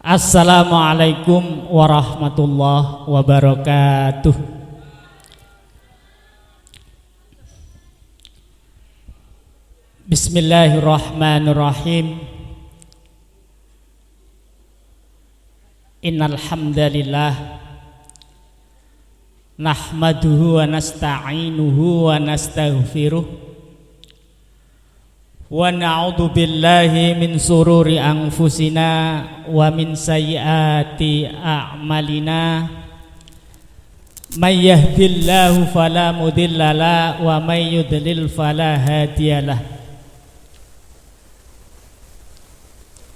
Assalamualaikum warahmatullahi wabarakatuh. Bismillahirrahmanirrahim. Innal hamdalillah nahmaduhu wa nasta'inuhu wa nastaghfiruh wa na'udzu billahi min sururi anfusina wa min sayyiati a'malina may yahdihillahu fala mudhillalah wa may yudlil fala hadiyalah.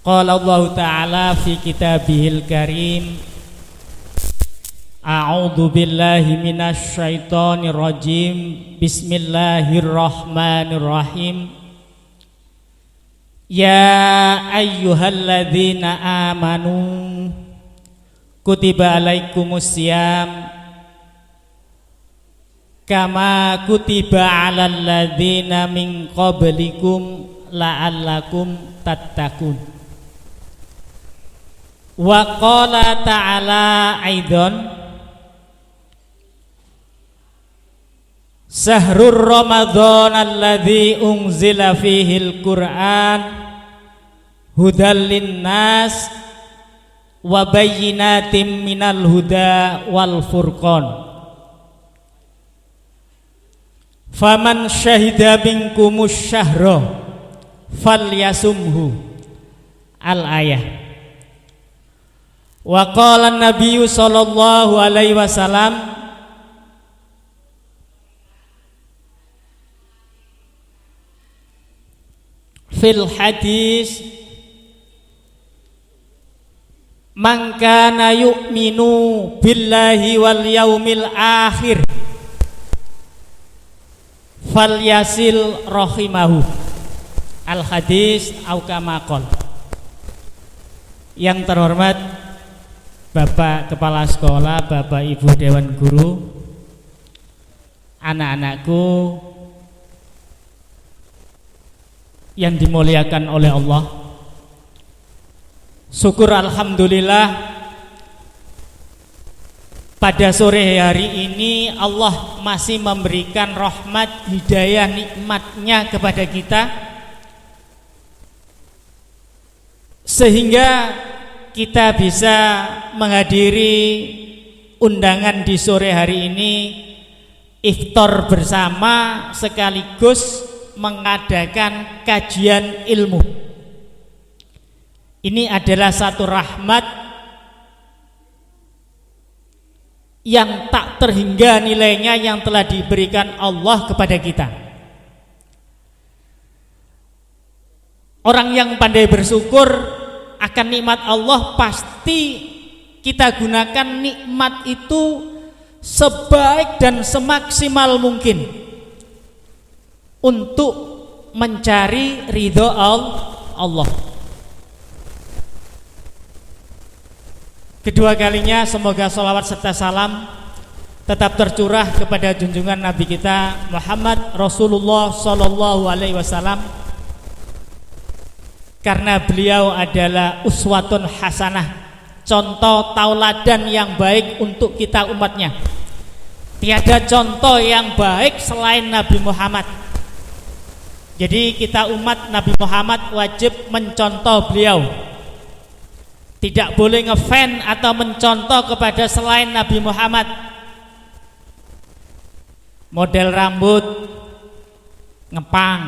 Qala Allah ta'ala fi kitabihil karim, a'udzu billahi minasy syaithanir rajim, bismillahirrahmanirrahim. Ya ayyuhalladzina amanu kutiba alaikumusiyam kama kutiba alal ladzina min qablikum la'allakum tattaqun. Wa qala ta'ala aidan, Sahrur Ramadhan alladzi unzila fihil Qur'an hudal linnas wa bayyinatin minal huda wal furqan. Faman syahida minkumus syahra falyasumhu. Al-ayah. Wa qala an-nabiyyu sallallahu alaihi wasallam, fil hadis, man kana yu'minu billahi wal yaumil akhir falyasil rahimahu. Al hadis au kama qol. Yang terhormat Bapak Kepala Sekolah, Bapak Ibu Dewan Guru, anak-anakku yang dimuliakan oleh Allah, syukur alhamdulillah pada sore hari ini Allah masih memberikan rahmat, hidayah, nikmatnya kepada kita, sehingga kita bisa menghadiri undangan di sore hari ini, iftar bersama sekaligus mengadakan kajian ilmu. Ini adalah satu rahmat yang tak terhingga nilainya yang telah diberikan Allah kepada kita. Orang yang pandai bersyukur akan nikmat Allah, pasti kita gunakan nikmat itu sebaik dan semaksimal mungkin untuk mencari ridho Allah. Kedua kalinya semoga salawat serta salam tetap tercurah kepada junjungan Nabi kita Muhammad Rasulullah Sallallahu Alaihi Wasallam, karena beliau adalah uswatun hasanah, contoh tauladan yang baik untuk kita umatnya. Tiada contoh yang baik selain Nabi Muhammad. Jadi kita umat Nabi Muhammad wajib mencontoh beliau. Tidak boleh ngefan atau mencontoh kepada selain Nabi Muhammad. Model rambut ngepang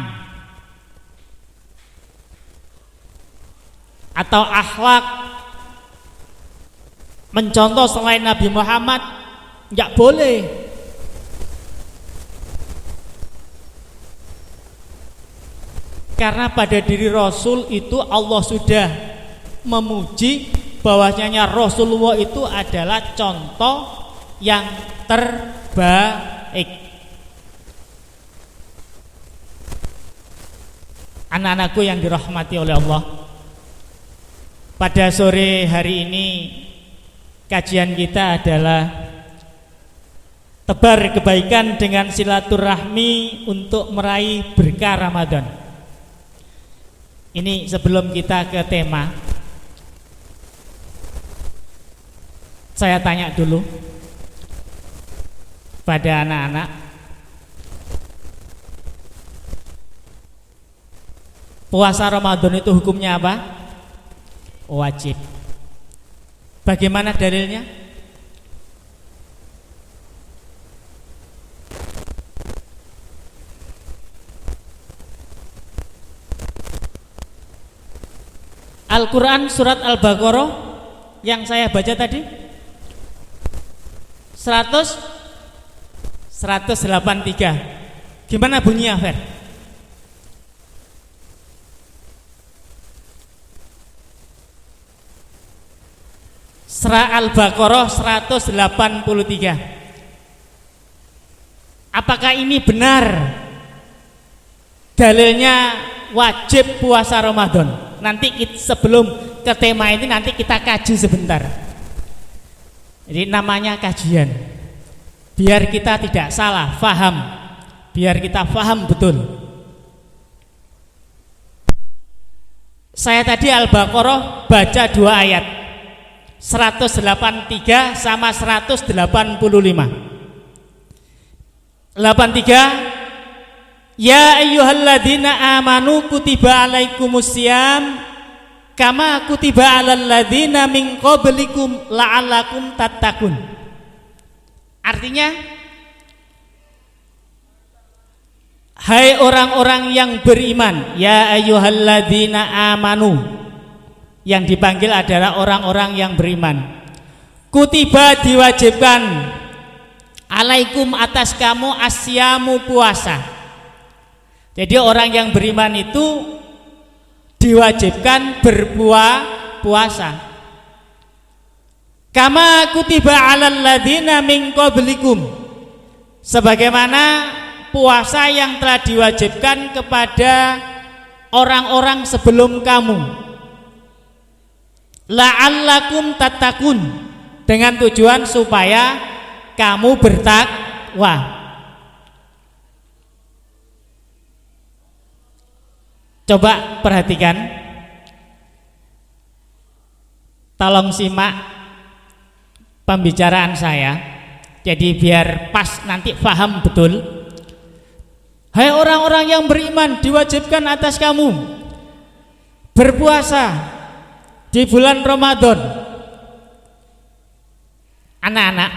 atau akhlak mencontoh selain Nabi Muhammad, enggak boleh. Karena pada diri Rasul itu Allah sudah memuji bahwasanya Rasulullah itu adalah contoh yang terbaik. Anak-anakku yang dirahmati oleh Allah, pada sore hari ini kajian kita adalah tebar kebaikan dengan silaturahmi untuk meraih berkah Ramadan. Ini sebelum kita ke tema, Saya tanya dulu pada anak-anak, puasa Ramadan itu hukumnya apa? Wajib. Bagaimana dalilnya? Al-Quran surat Al-Baqarah yang saya baca tadi 183. Gimana bunyinya, Fer? Surah Al-Baqarah 183. Apakah ini benar dalilnya wajib puasa Ramadan? Nanti sebelum ke tema ini nanti kita kaji sebentar. Jadi namanya kajian, biar kita tidak salah faham, biar kita faham betul. Saya tadi Al-Baqarah baca 2 ayat, 183 sama 185. 83, ya ayyuhalladzina amanu kutiba alaikumusiyam kama kutiba alal ladzina min qablikum la'allakum tattaqun. Artinya, hai orang-orang yang beriman, ya ayyuhalladzina amanu, yang dipanggil adalah orang-orang yang beriman. Kutiba diwajibkan, alaikum atas kamu asyamu puasa. Jadi orang yang beriman itu diwajibkan berpuasa. Kama kutiba alal ladzina min qablikum, sebagaimana puasa yang telah diwajibkan kepada orang-orang sebelum kamu. La'allakum tattaqun, dengan tujuan supaya kamu bertakwa. Coba perhatikan, tolong simak pembicaraan saya, jadi biar pas nanti paham betul. Hai orang-orang yang beriman, diwajibkan atas kamu berpuasa di bulan Ramadan. Anak-anak,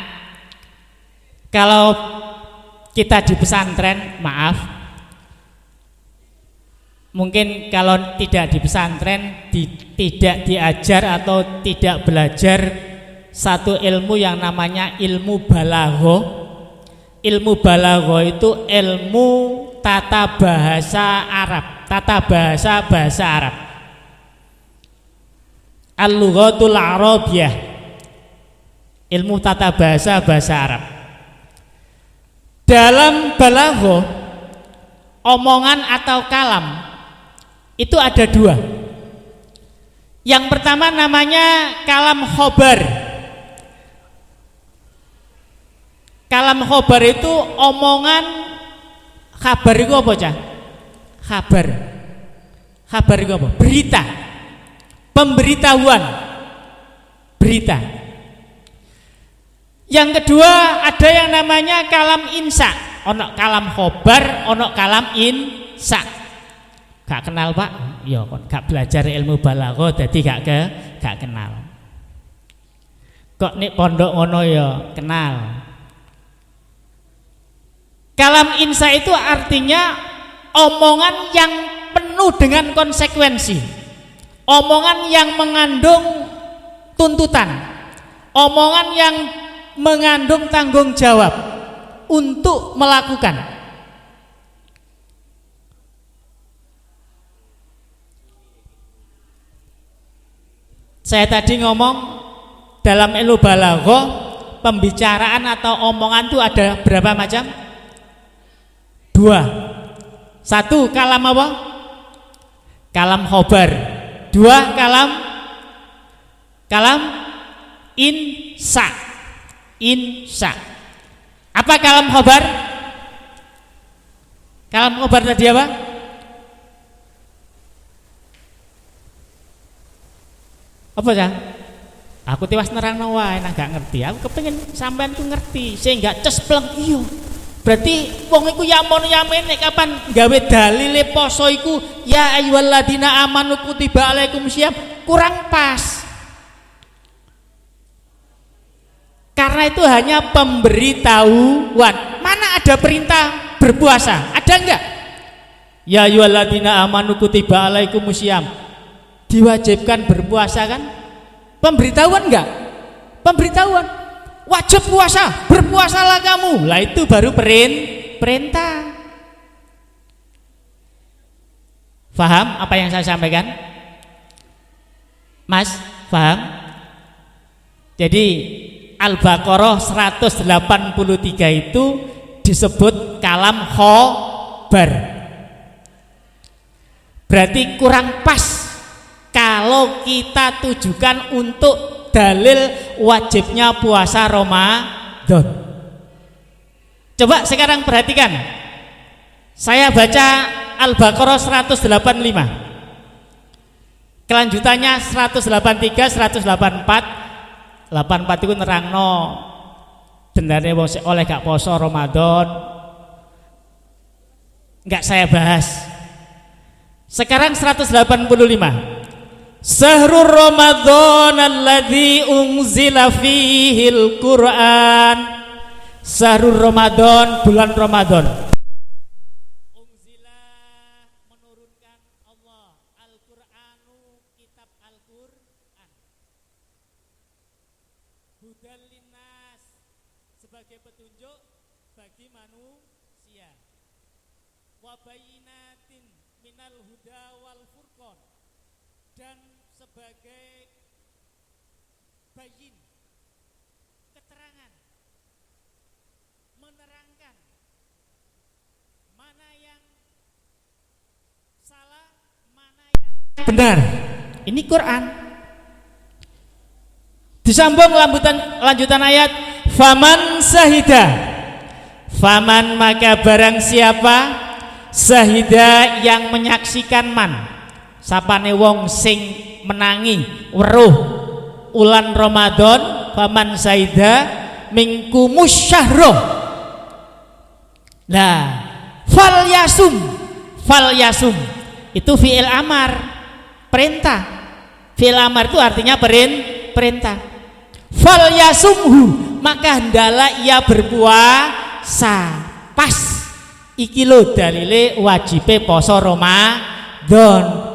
kalau kita di pesantren, maaf, mungkin kalau tidak di pesantren tidak diajar atau tidak belajar satu ilmu yang namanya ilmu balaghoh. Ilmu balaghoh itu ilmu tata bahasa Arab, tata bahasa Arab. Al-lughatul arabiyah, ilmu tata bahasa Arab. Dalam balaghoh, omongan atau kalam itu ada 2. Yang pertama namanya kalam khobar. Kalam khobar itu omongan, kabar itu apa, Cah? Kabar. Kabar itu apa? Berita. Pemberitahuan. Berita. Yang kedua ada yang namanya kalam insa. Ono kalam khobar, ono kalam insa. Gak kenal, Pak? Ya kon gak belajar ilmu balaghah jadi gak kenal. Kok nek pondok ngono ya kenal. Kalam insa itu artinya omongan yang penuh dengan konsekuensi, omongan yang mengandung tuntutan, omongan yang mengandung tanggung jawab untuk melakukan. Saya tadi ngomong dalam ilmu balaghah, pembicaraan atau omongan itu ada berapa macam? 2. 1 kalam apa? Kalam khobar. 2 kalam insa. Insa. Apa kalam khobar? Kalam khobar tadi apa? Apa ya? Aku tiwas nerangno wae nang gak ngerti. Aku kepengin sampean ku ngerti sehingga cespleng. Iya. Berarti wong iku yamen kapan gawe dalile poso iku ya ayyuhalladzina amanu kutiba alaikumusiyam kurang pas. Karena itu hanya pemberitahuan. Mana ada perintah berpuasa? Ada enggak? Ya ayyuhalladzina amanu kutiba alaikumusiyam. Diwajibkan berpuasa kan? Pemberitahuan enggak? Pemberitahuan. Wajib puasa, berpuasalah kamu. Lah itu baru perintah. Faham apa yang saya sampaikan? Mas, paham? Jadi Al-Baqarah 183 itu disebut kalam khobar. Berarti kurang pas kalau kita tujukan untuk dalil wajibnya puasa Ramadan. Coba sekarang perhatikan. Saya baca Al-Baqarah 185. Kelanjutannya 183, 184. 84 itu nerangno dendarnya oleh gak poso Ramadan. Enggak saya bahas. Sekarang 185. Syahrul Ramadan alladzi unzila fihil Qur'an. Syahrul Ramadan, bulan Ramadan. Unzila menurunkan Allah Al-Qur'anu, kitab Al-Qur'an. Hudal linnas, sebagai petunjuk bagi manusia. Wa bayyinatin minal huda wal furqan, dan sebagai bayin, keterangan, menerangkan mana yang salah, mana yang benar. Ini Quran. Disambung lanjutan ayat, faman sahida, faman maka barang siapa, sahida yang menyaksikan man, sapane wong sing menangi weruh ulan Ramadan, faman sahida mingkumus syahra. Nah, fal yasum itu fi'il amar, perintah. Fi'il amar itu artinya perintah. Fal yasumhu, maka hendaklah ia berpuasa. Pas iki lho dalile wajibe poso Ramadan.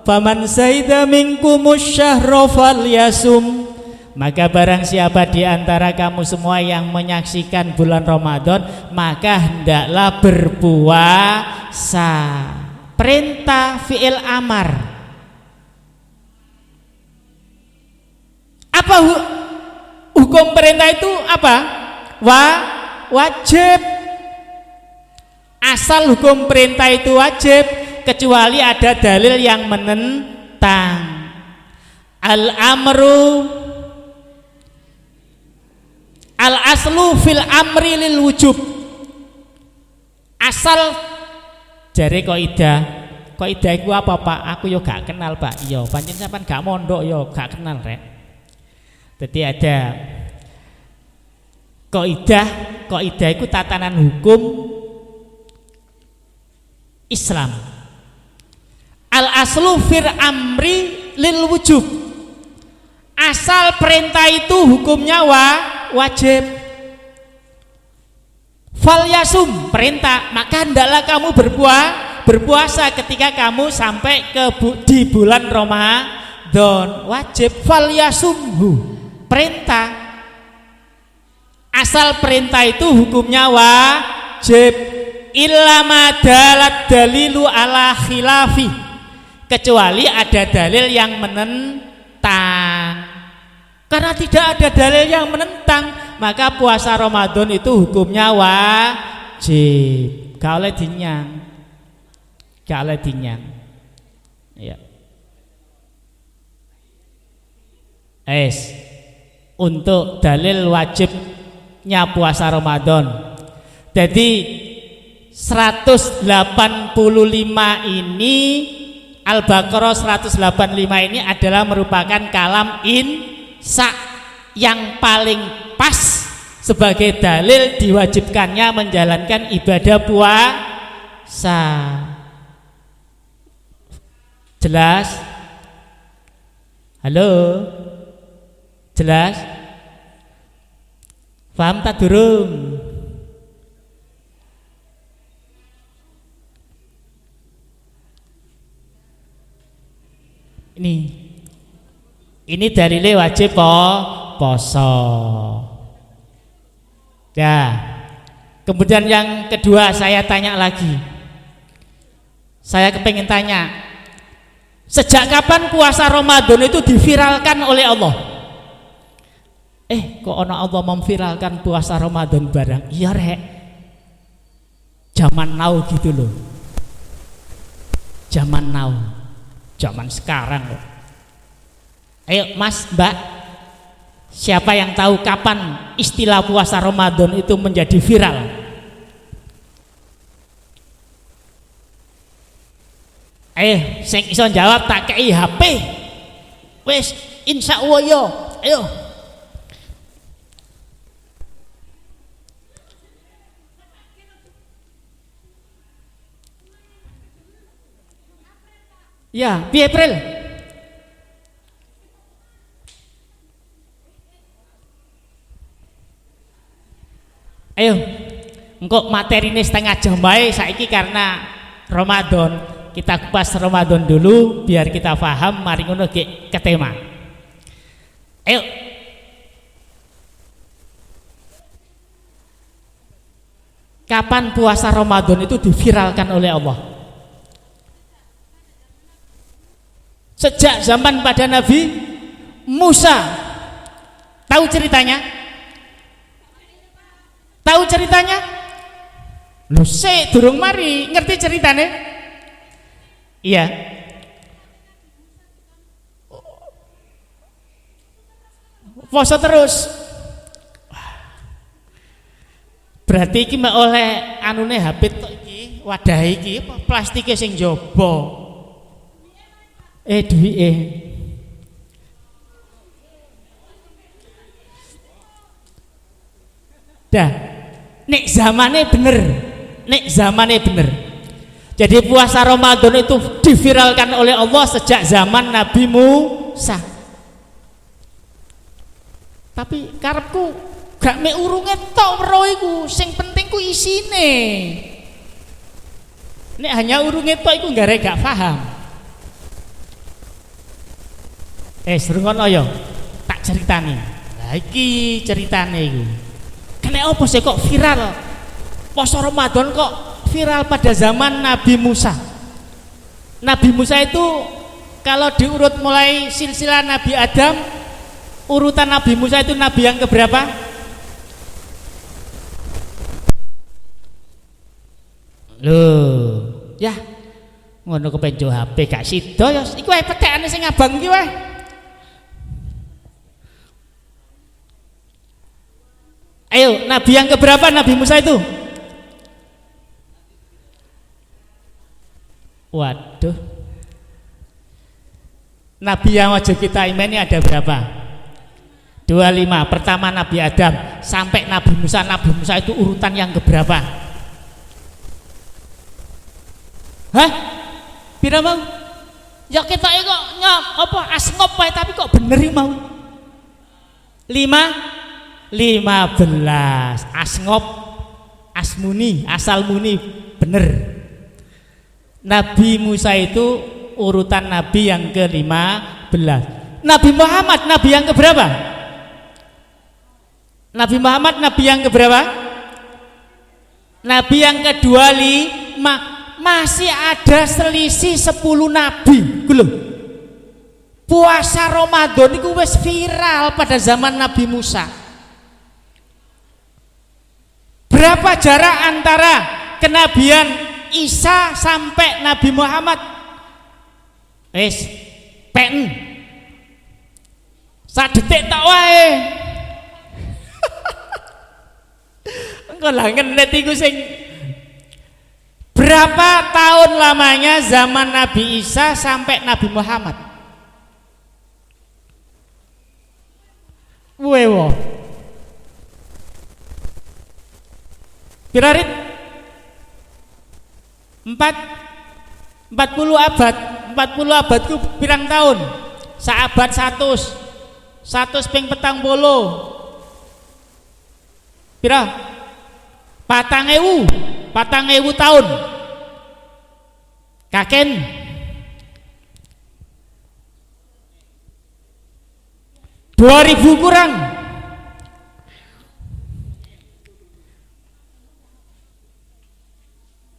Faman saida minkumus syahra falyasum, maka barang siapa di antara kamu semua yang menyaksikan bulan Ramadan, maka hendaklah berpuasa. Perintah fi'il amar. Apa hukum perintah itu? Apa? Wajib. Asal hukum perintah itu wajib, kecuali ada dalil yang menentang. Al-amru al-aslu fil amri lil wujub. Asal jare kaidah iku apa Pak? Aku yo gak kenal Pak. Yo pancen sampean gak mondok yo gak kenal rek. Jadi ada kaidah iku tatanan hukum Islam. Al-aslu fil amri lil wujub. Asal perintah itu hukumnya wajib. Fal yasum, perintah, maka hendaklah kamu berpuasa ketika kamu sampai di bulan Ramadan. Wajib. Fal yasumhu, perintah. Asal perintah itu hukumnya wajib. Illa madalat dalilu ala khilafi, kecuali ada dalil yang menentang. Karena tidak ada dalil yang menentang, maka puasa Ramadan itu hukumnya wajib. Gak oleh dinyang. Ya. Untuk dalil wajibnya puasa Ramadan. Jadi 185 ini Al-Baqarah 185 ini adalah merupakan kalam sak yang paling pas sebagai dalil diwajibkannya menjalankan ibadah puasa. Jelas? Halo? Jelas? Paham tak durung? Ini dalilnya wajib poso. Ya. Kemudian yang kedua saya tanya lagi. Saya kepengen tanya, sejak kapan puasa Ramadan itu diviralkan oleh Allah? Kok ono Allah memviralkan puasa Ramadan barang? Iya rek, zaman now gitu loh. Zaman now, zaman sekarang loh. Ayo mas, mbak, siapa yang tahu kapan istilah puasa Ramadan itu menjadi viral? Sing iso jawab tak kei HP. Wes, insya Allah yo. Ayo. Ya, piye April? Ayo, engkau materi ini setengah jam baik saiki karena Ramadan. Kita kupas Ramadan dulu biar kita paham, mari ngono ke tema. Ayo. Kapan puasa Ramadan itu diviralkan oleh Allah? Sejak zaman pada Nabi Musa. Tahu ceritanya? Tahu ceritanya? Lho sik durung mari ngerti ceritane? Iya. Poso terus. Berarti iki mek oleh anune HP tok iki, wadah iki plastike sing jaba. Duwike. Dah, nek zamane bener. Jadi puasa Ramadan itu diviralkan oleh Allah sejak zaman Nabi Musa. Tapi karepku gak mek urunge tok weruh iku, sing penting ku isine. Nek hanya urunge tok iku gak paham. Serungono yo, tak ceritani. Lah iki ceritane iku. Kenapa apa sih kok viral? Puasa Ramadan kok viral pada zaman Nabi Musa. Nabi Musa itu kalau diurut mulai silsilah Nabi Adam, urutan Nabi Musa itu nabi yang keberapa? Loh, ya ngono kepenjo HP gak sida ya. Iku wae petekane sing abang iki wae. Ayo, nabi yang keberapa Nabi Musa itu? Waduh. Nabi yang wajib kita imani ada berapa? 25. Pertama Nabi Adam sampai Nabi Musa. Nabi Musa itu urutan yang keberapa? Hah? Pira mau? Ya kita kok asngop wae tapi kok bener mau? 15 asngop asmuni asal muni bener. Nabi Musa itu urutan nabi yang ke-15. Nabi Muhammad nabi yang keberapa? Nabi Muhammad nabi yang keberapa? Nabi yang ke-25. Masih ada selisih 10 nabi. Puasa Ramadan itu wis viral pada zaman Nabi Musa. Berapa jarak antara kenabian Isa sampai Nabi Muhammad? Pen sadetik tak wae. Engko lah ngenet iku sing berapa tahun lamanya zaman Nabi Isa sampai Nabi Muhammad? Wewo. Pirarit 40 abad. 40 abad ku pirang tahun? Saabad 100 ping 40. Pira? 4.000 tahun. Kaken 2000 kurang.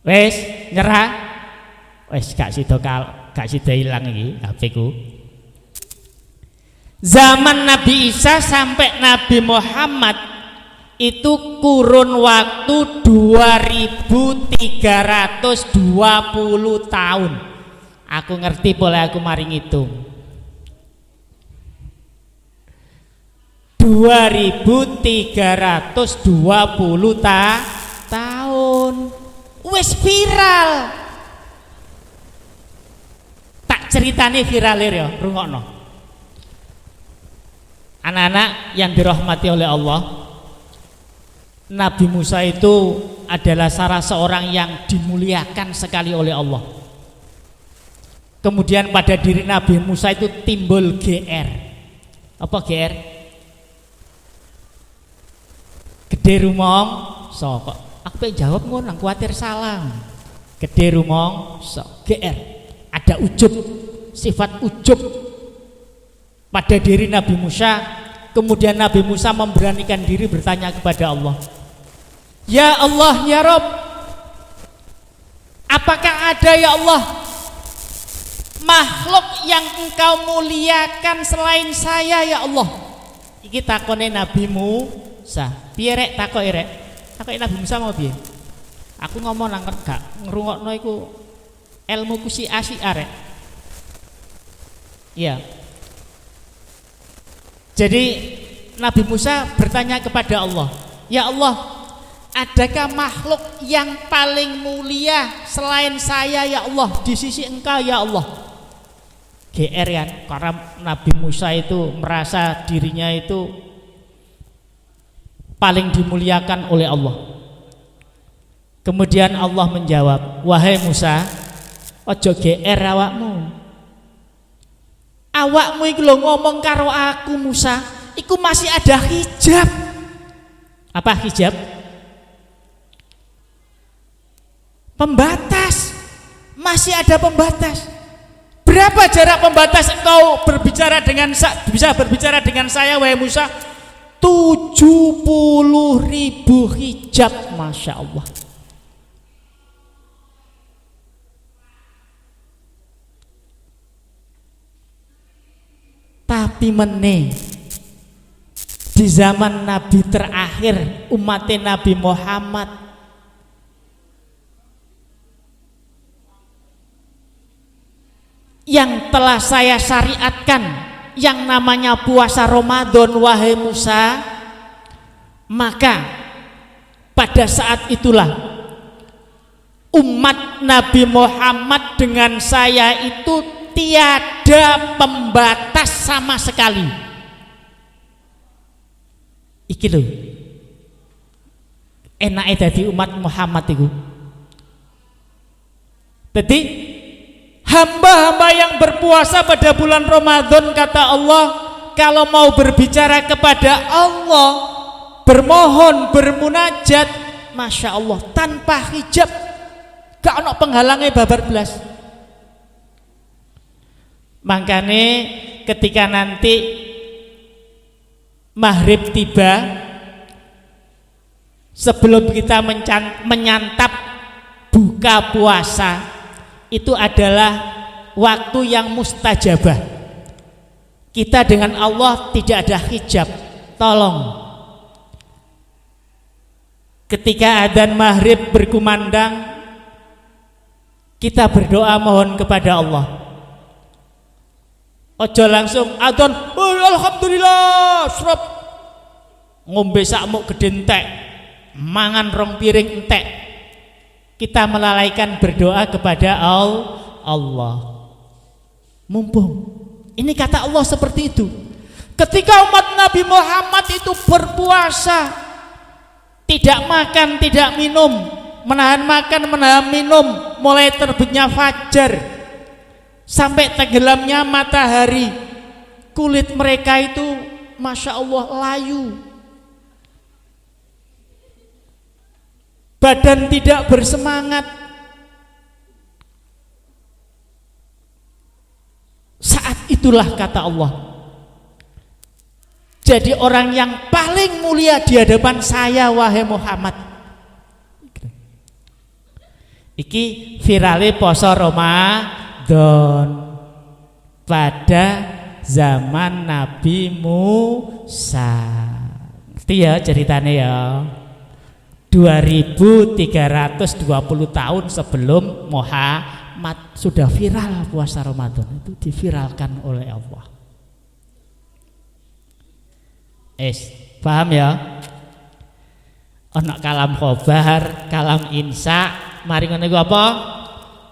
Wes nyerah. Wes gak sida ilang iki HP ku. Zaman Nabi Isa sampai Nabi Muhammad itu kurun waktu 2320 tahun. Aku ngerti boleh aku mari ngitung. 2320 tahun. Wes viral. Tak ceritane viral ya, rungokno. Anak-anak yang dirahmati oleh Allah, Nabi Musa itu adalah salah seorang yang dimuliakan sekali oleh Allah. Kemudian pada diri Nabi Musa itu timbul GR. Apa GR? Gede rumong so kok. Aku pengen jawab ngono, kuatir salah. Gede rumong so GR. Ada ujub, sifat ujub pada diri Nabi Musa. Kemudian Nabi Musa memberanikan diri bertanya kepada Allah, ya Allah, ya Rob, apakah ada ya Allah makhluk yang engkau muliakan selain saya ya Allah? Iki takone Nabi Musa. Piye rek takoke rek? Takoke Nabi Musa mau piye? Aku ngomong nang gak ngrungokno iku ilmuku si arek. Iya. Jadi Nabi Musa bertanya kepada Allah, ya Allah, adakah makhluk yang paling mulia selain saya ya Allah di sisi engkau ya Allah? GR ya, karena Nabi Musa itu merasa dirinya itu paling dimuliakan oleh Allah. Kemudian Allah menjawab, wahai Musa, ojo GR awakmu. Awakmu iku lho ngomong karo aku Musa, iku masih ada hijab. Apa hijab? Pembatas. Masih ada pembatas. Berapa jarak pembatas engkau bisa berbicara dengan saya wahai Musa? 70.000 hijab, Masya Allah. Tapi meneh di zaman Nabi terakhir umat Nabi Muhammad yang telah saya syariatkan yang namanya puasa Ramadan wahai Musa, maka pada saat itulah umat Nabi Muhammad dengan saya itu tiada pembatas sama sekali. Iki lho enake dadi umat Muhammad iku. Jadi hamba-hamba yang berpuasa pada bulan Ramadan, kata Allah, kalau mau berbicara kepada Allah, bermohon, bermunajat, Masya Allah, tanpa hijab, gak ono penghalangnya babar belas. Makanya ketika nanti maghrib tiba, sebelum kita menyantap buka puasa, itu adalah waktu yang mustajabah. Kita dengan Allah tidak ada hijab. Tolong, ketika adzan maghrib berkumandang, kita berdoa mohon kepada Allah. Ojo langsung adzan, oh, alhamdulillah, serap ngombe sakmuk gede entek, mangan rong piring entek. Kita melalaikan berdoa kepada Allah. Mumpung ini kata Allah seperti itu. Ketika umat Nabi Muhammad itu berpuasa, tidak makan, tidak minum, menahan makan, menahan minum, mulai terbitnya fajar sampai tenggelamnya matahari, kulit mereka itu Masya Allah layu, badan tidak bersemangat. Saat itulah kata Allah, jadi orang yang paling mulia di hadapan saya wahai Muhammad. Iki virale poso Ramadan pada zaman Nabi Musa. Ngerti ya ceritanya ya. 2320 tahun sebelum Muhammad sudah viral puasa Ramadan, itu diviralkan oleh Allah. Paham ya? Ono kalam khobar, kalam insa, mari ngono iku apa?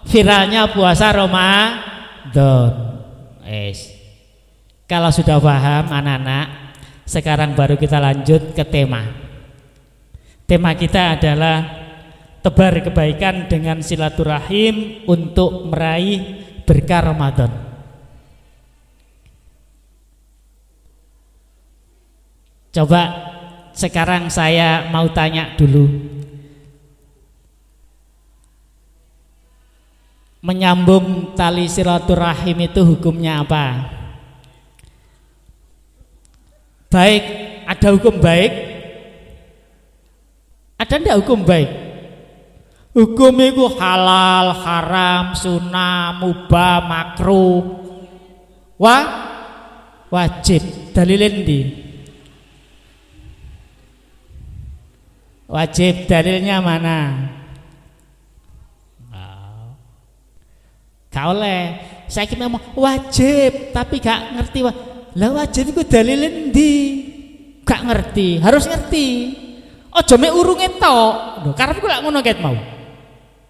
Viralnya puasa Ramadan. Kalau sudah paham anak-anak, sekarang baru kita lanjut ke tema. Tema kita adalah tebar kebaikan dengan silaturahim untuk meraih berkah Ramadan. Coba sekarang saya mau tanya dulu, menyambung tali silaturahim itu hukumnya apa? Baik, ada hukum baik? Ada enggak hukum baik? Hukum itu halal, haram, sunnah, mubah, makruh, wajib. Dalilin di wajib, dalilnya mana? Gak oleh. Saya kira mau wajib tapi gak ngerti. Lah wajib itu dalilin di, gak ngerti, harus ngerti. Ojo mek urunge tok. Lho karepku lak ngono ket mau.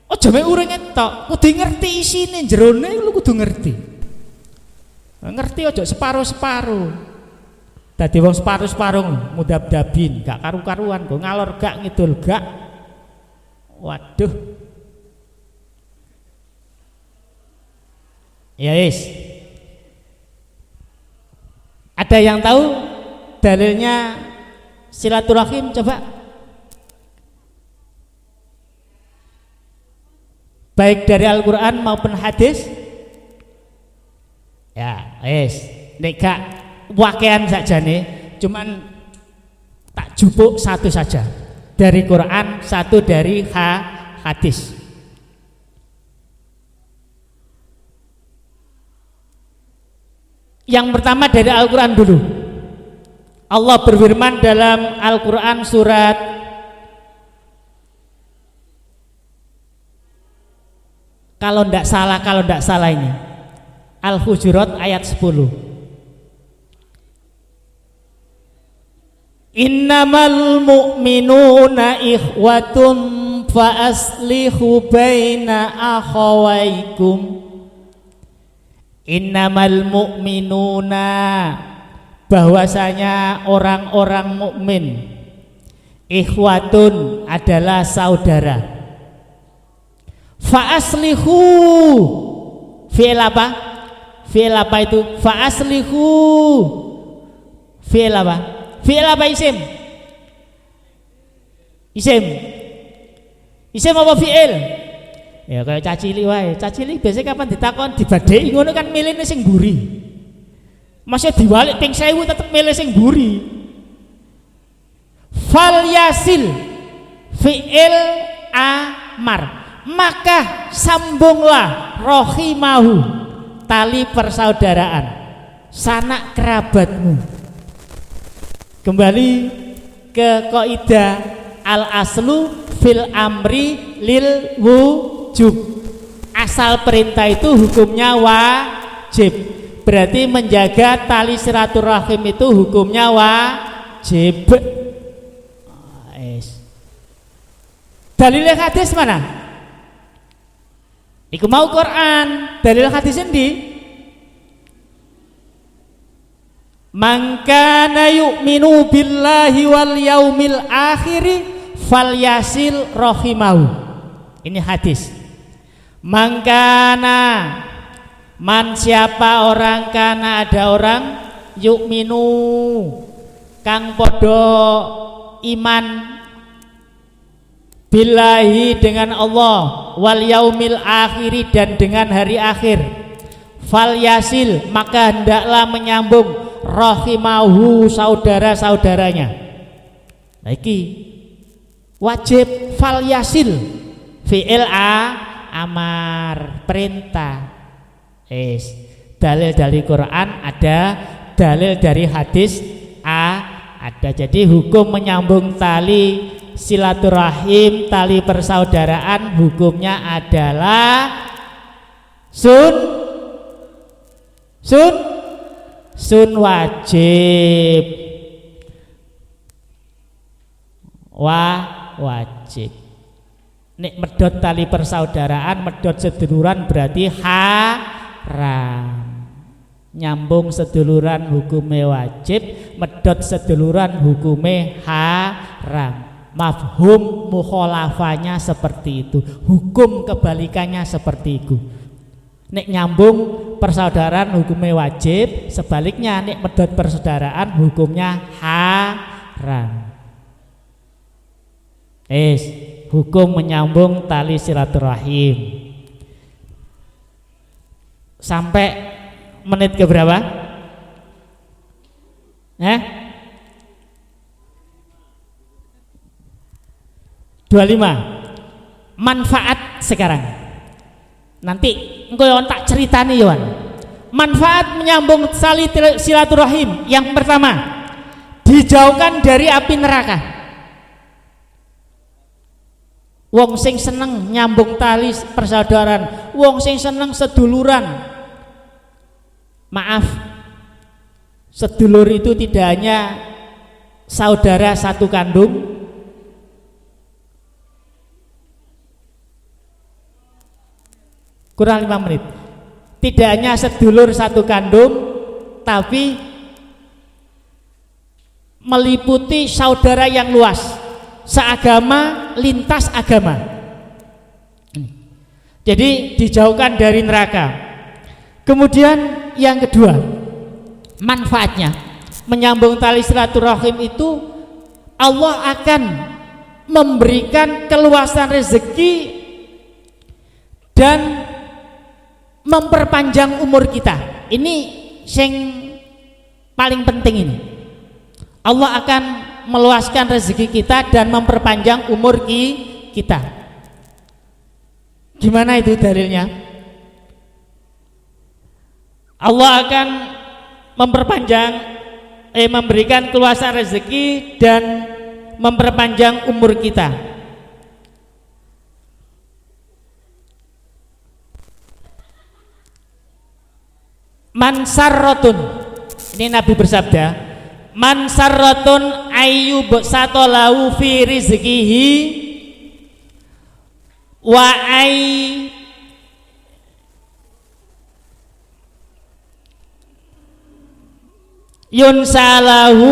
Ojo mek urunge tok, kudu ngerti isine jerone lu kudu ngerti. Ngerti ojo separo-separo. Dadi wong separuh-separuh mudab-dabin, gak karu-karuan, kok ngalor gak ngidul gak. Waduh. Ya wis. Ada yang tahu dalilnya silaturahim coba? Baik dari Al-Qur'an maupun hadis? Ya, wis. Nek gak wakean saja nih, cuman tak jupuk satu saja dari Quran, satu dari hadis. Yang pertama dari Al-Quran dulu. Allah berfirman dalam Al-Quran surat kalau tidak salah ini Al-Hujurat ayat 10. Innamal mu'minuna ikhwatun fa aslihu baina akhawaikum. Innamal mu'minuna, bahwasanya orang-orang mukmin, ikhwatun adalah saudara. Fa aslihu, fi'il apa? Fi'il apa itu? Fa aslihu, fi'il apa? Fi'il apa isim? Isim apa fi'il? Ya kayak cacili wae. Cacili biasanya kapan ditakon dibadheki ngono kan milihne sing mburi. Masih diwalik ping 1000 tetep milih sing mburi. Fal yasil fi'il amar, maka sambunglah rohimahu, tali persaudaraan, sanak kerabatmu. Kembali ke kaidah al aslu fil amri lil wujub. Asal perintah itu hukumnya wajib. Berarti menjaga tali silaturahim itu hukumnya wajib. Dalil hadis mana? Iku mau Quran. Dalil hadis endi? Man kana yu'minu billahi wal yaumil akhiri falyasil rahimahu. Ini hadis. Man siapa orang, kana ada orang, yu'minu kang podo iman billahi dengan Allah, wal yaumil akhiri dan dengan hari akhir, fal yasil maka hendaklah menyambung rahimahu saudara-saudaranya. Nah iki wajib fal yasil fi'il amar perintah. Dalil dari Quran ada, dalil dari hadis ada. Jadi hukum menyambung tali silaturahim, tali persaudaraan, hukumnya adalah sun wajib. Wajib. Nek medot tali persaudaraan, medot seduluran berarti haram. Nyambung seduluran hukume wajib, medot seduluran hukume haram. Mafhum mukhalafahnya seperti itu, hukum kebalikannya seperti itu. Nek nyambung persaudaraan hukumnya wajib, sebaliknya nek medot persaudaraan hukumnya haram. Hukum menyambung tali silaturahim. Sampai menit ke berapa? 25. Manfaat sekarang. Nanti engko tak ceritani Yohan. Manfaat menyambung tali silaturahim. Yang pertama, dijauhkan dari api neraka. Wong sing seneng nyambung tali persaudaraan, wong sing seneng seduluran. Maaf, sedulur itu tidak hanya saudara satu kandung, kurang 5 menit. Tidak hanya sedulur satu kandung, tapi meliputi saudara yang luas, seagama, lintas agama. Jadi dijauhkan dari neraka. Kemudian yang kedua, manfaatnya menyambung tali silaturahim itu Allah akan memberikan keluasan rezeki dan memperpanjang umur kita. Ini yang paling penting ini. Allah akan meluaskan rezeki kita dan memperpanjang umur kita. Gimana itu dalilnya? Allah akan memberikan keluasan rezeki dan memperpanjang umur kita. Man sarratun, ini Nabi bersabda, man sarratun ayyub satolahu fi rizkihi wa yunsalahu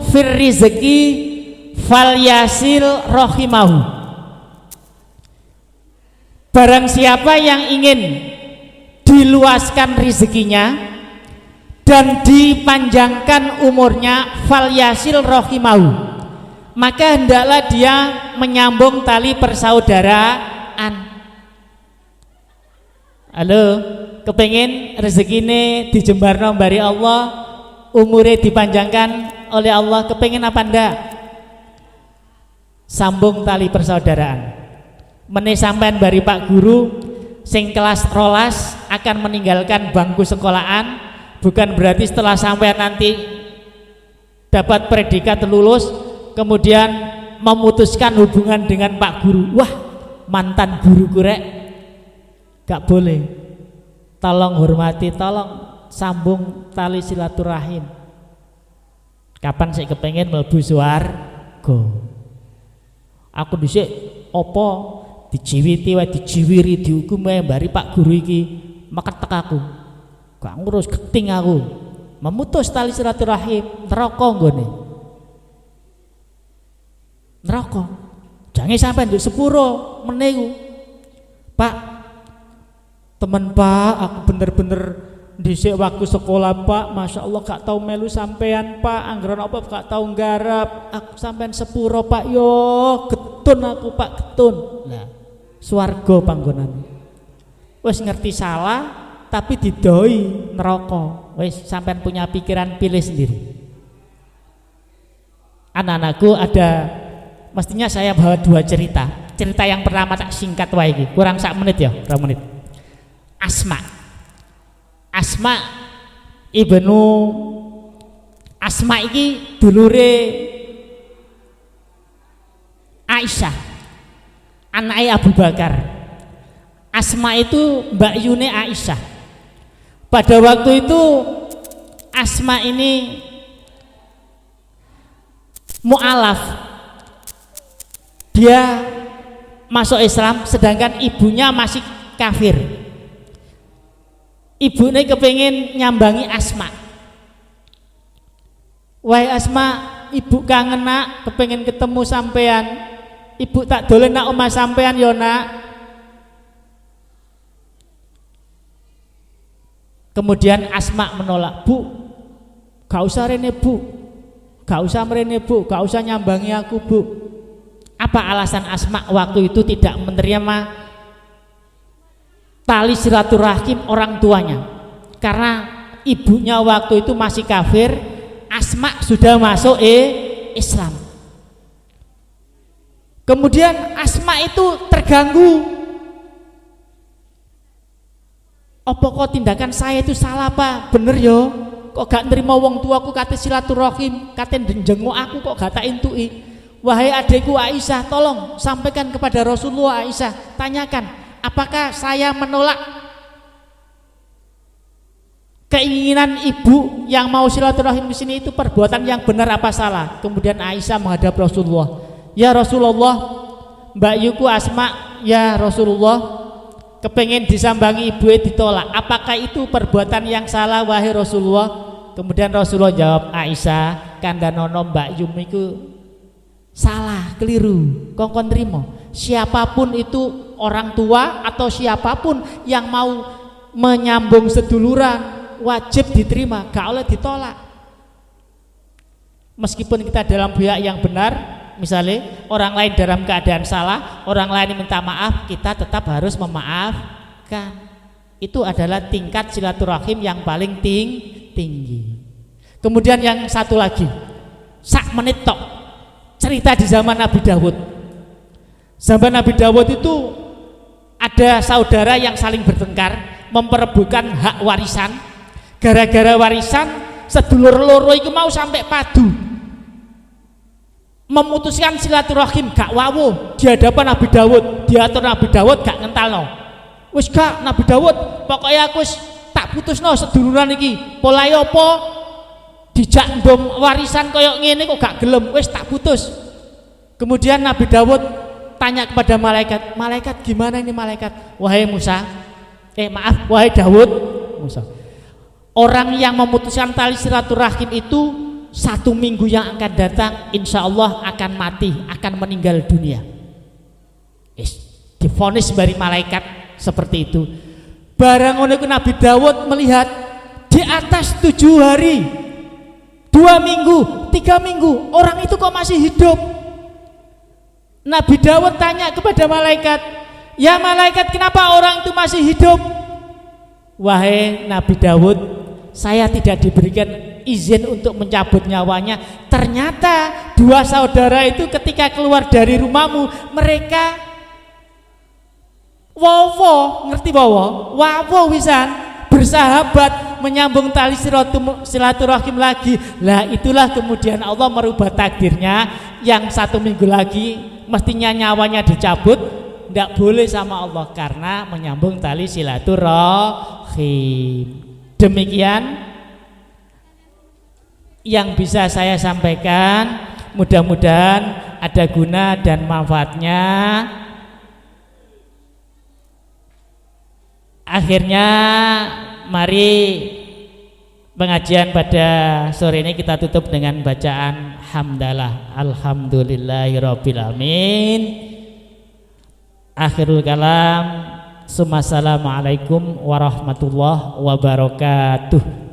fir rizki falyasil rahimahu. Barang siapa yang ingin diluaskan rezekinya dan dipanjangkan umurnya, falyasil rahimahu, maka hendaklah dia menyambung tali persaudaraan. Halo, kepengen rezekine dijembarno mbari Allah, umure dipanjangkan oleh Allah, kepengen apa ndak? Sambung tali persaudaraan. Meneh sampean bari Pak Guru sing kelas rolas akan meninggalkan bangku sekolahan, bukan berarti setelah sampean nanti dapat predikat lulus kemudian memutuskan hubungan dengan Pak Guru. Wah, mantan guru kurek. Gak boleh. Tolong hormati, tolong sambung tali silaturahim. Kapan saya kepengen mlebu swarga? Aku dhisik apa dijiwiti wae, dijiwiri, dihukum wae mbari Pak Guru iki meket tekaku. Gak ngurus geting aku. memutus tali silaturahim neraka nggone. Neraka. Jangan sampai nduk sepuro meneh. Pak, teman Pak, aku bener-bener dhisik waktu sekolah Pak, Masya Allah gak tau melu sampean Pak, anggaran apa gak tau nggarap, aku sampean sepuro Pak, yo getun aku Pak, getun. Nah, swarga panggonan. Wis ngerti salah tapi didoi neraka. Wis sampean punya pikiran, pilih sendiri. Anak-anakku, ada mestinya saya bawa dua cerita. Cerita yang pertama tak singkat wae iki, kurang 1 menit ya, 2 menit. Asma ibnu Asma iki dulure Aisyah, anaknya Abu Bakar. Asma itu mbak Yune Aisyah. Pada waktu itu Asma ini mu'alaf, dia masuk Islam sedangkan ibunya masih kafir. Ibunya kepengin nyambangi Asma. Wahai Asma, ibu kangen nak, kepengin ketemu sampean. Ibu tak dolen nak omah sampean yo nak. Kemudian Asma menolak, Bu, gak usah rene Bu, gak usah merene Bu, gak usah nyambangi aku Bu. Apa alasan Asma waktu itu tidak menerima tali silaturahim orang tuanya? Karena ibunya waktu itu masih kafir, Asma sudah masuk Islam. Kemudian Asma itu terganggu. Apa kok tindakan saya itu salah Pak? Bener yo. Kok gak nerima wong tuaku kate silaturahim, kate njenguk aku kok gak tak intui. Wahai adikku Aisyah, tolong sampaikan kepada Rasulullah. Aisyah, tanyakan, apakah saya menolak keinginan ibu yang mau silaturahim di sini itu perbuatan yang benar apa salah? Kemudian Aisyah menghadap Rasulullah. Ya Rasulullah, Mbak Yuku Asma, ya Rasulullah, kepengen disambangi ibu ditolak. Apakah itu perbuatan yang salah wahai Rasulullah? Kemudian Rasulullah jawab, Aisyah, kandhanono Mbak Yumiku salah, keliru, kongkon trimo. Siapapun itu orang tua atau siapapun yang mau menyambung seduluran wajib diterima, gak oleh ditolak. Meskipun kita dalam pihak yang benar, misalnya orang lain dalam keadaan salah, orang lain minta maaf, kita tetap harus memaafkan. Itu adalah tingkat silaturahim yang paling tinggi. Kemudian yang satu lagi, sak menit tok, cerita di zaman Nabi Dawud. Zaman Nabi Dawud itu ada saudara yang saling bertengkar, memperebutkan hak warisan. Gara-gara warisan, sedulur loro itu mau sampai padu, memutuskan silaturahim gak wawu di hadapan Nabi Dawud. Diatur Nabi Dawud gak ngentalno. Wis gak Nabi Dawud, pokoknya aku tak putusno seduluran iki. Polahe apa? Dijak ndom warisan koyok ngene kok gak gelem, wis tak putus. Kemudian Nabi Dawud tanya kepada malaikat, malaikat gimana ini malaikat? Wahai Musa, wahai Dawud, Musa, orang yang memutuskan tali silaturahim itu 1 minggu yang akan datang insya Allah akan mati, akan meninggal dunia. Divonis dari malaikat seperti itu. Barang ngono Nabi Dawud melihat di atas 7 hari, 2 minggu, 3 minggu, orang itu kok masih hidup. Nabi Dawud tanya kepada malaikat, ya malaikat, kenapa orang itu masih hidup? Wahai Nabi Dawud, saya tidak diberikan izin untuk mencabut nyawanya. Ternyata 2 saudara itu ketika keluar dari rumahmu, mereka wawo, ngerti wawo? Wawo wisan, bersahabat, menyambung tali silaturahim lagi. Lah itulah kemudian Allah merubah takdirnya, yang 1 minggu lagi mestinya nyawanya dicabut, tidak boleh sama Allah karena menyambung tali silaturahim. Demikian yang bisa saya sampaikan, mudah-mudahan ada guna dan manfaatnya. Akhirnya mari pengajian pada sore ini kita tutup dengan bacaan hamdalah. Alhamdulillahirabbil alamin. Akhirul kalam. Assalamualaikum warahmatullahi wabarakatuh.